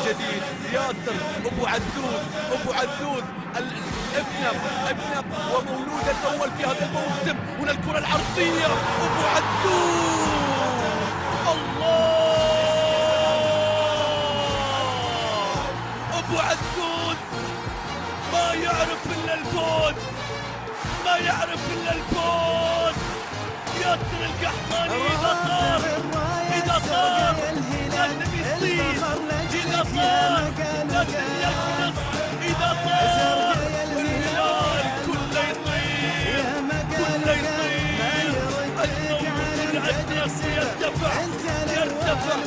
جديد. ياسر أبو عزوز، أبو عزوز ابنه ومولوده الأول في هذا الموسم. هنا الكرة العرضية، أبو عزوز، الله، أبو عزوز ما يعرف إلا الفوز، ما يعرف إلا الفوز. ياسر القحطاني إذا صار لازم يصير، إذا صار لازم يقنص، إذا صار والهلال كله يطير، كله يطير. الموت الأزرق يرتفع،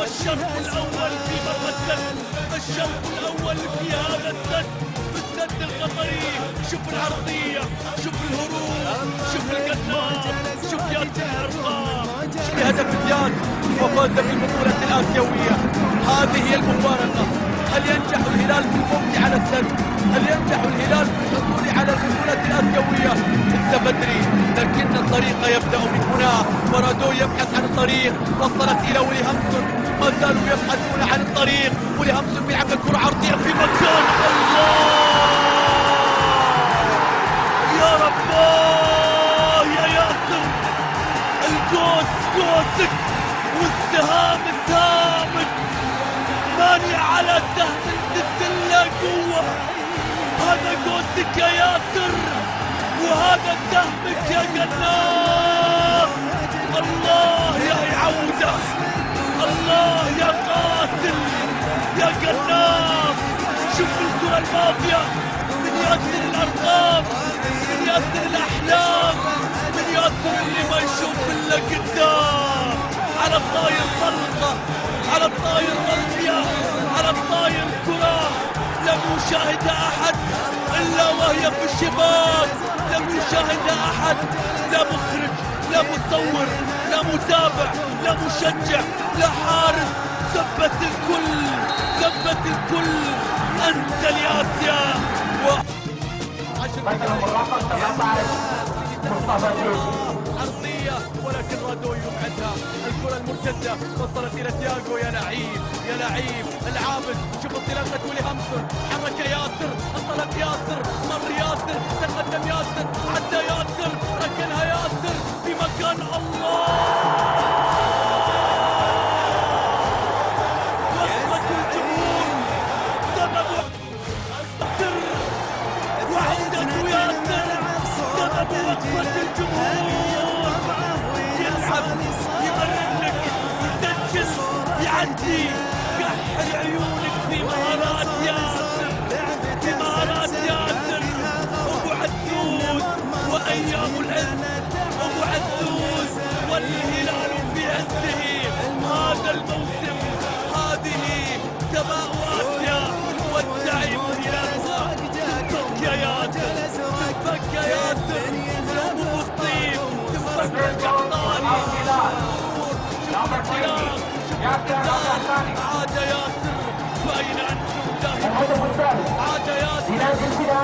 والشرط الأول في مرمى الشرط الأول في هذا السد، السد القطري. شوف العرضية، شوف الهروب، شوف القناص، شوف ياسر الأرقام. بهدف الديان وفاز بالبطولة الآسيوية. هذه هي المفارقة. هل ينجح الهلال في الفوز على السد؟ هل ينجح الهلال في الحصول على البطولة الآسيوية؟ لسه بدري، لكن الطريق يبدأ من هنا. فرادو يبحث عن الطريق، وصلت إلى ولي همسون، ما زالوا يبحثون عن الطريق. ولي همسون بيلعب الكرة عرضية في مكان، الله يا رباه يا ياسر. الجوز جوزك والسهام سهامك، مانع على سهم السلة قوة. هذا جوزك يا ياسر، وهذا سهمك يا قناص. الله يا عودة، الله يا قاتل يا قناص. شوف الكرة الماضية من ياسر الأرقام، من ياسر الأحلام، من ياسر اللي ما يشوف إلا قدام. على الطاير طلقة، على الطاير رمية، على الطاير كرة لم يشاهد أحد إلا وهي في الشباك. لم يشاهد أحد، لا مخرج، لا مصور، لا متابع، لا مشجع، لا حارس. ثبت الكل، ثبت الكل. أنت لآسيا عرضية، ولكن رادو يبعدها. الكرة المرتدة وصلت إلى تياغو. يا لعيب، يا لعيب العابد. شوف انطلاقة ولي همسون، حرك ياسر، انطلق ياسر، مر ياسر، تقدم ياسر، عدى ياسر، ركنها ياسر في مكان، الله. وصلت الجمهور، سبب ياسر وعودة ياسر، سبب وقفة الجمهور. يلعب، يمرنك، يسجل، يعدي، يحل عيونك في مهارات ياسر، في مهارات ياسر. أبو عزوز وأيام العز، أبو عزوز والهلال في عزه. هذا الموسم، هذه سماء آسيا والزعيم هلالها. تنفك يا ياسر، تنفك يا ياسر، يوم الطيب، تنفك القحطاني. شوف الكلام، شوف القتال. عاد ياسر، فأين أنتم ذاهبون؟ عاد ياسر،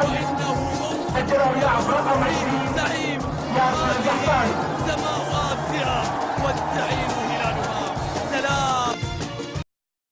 وإنه موسم زعيم. هذه سماء آسيا والزعيم هلالها. سلام.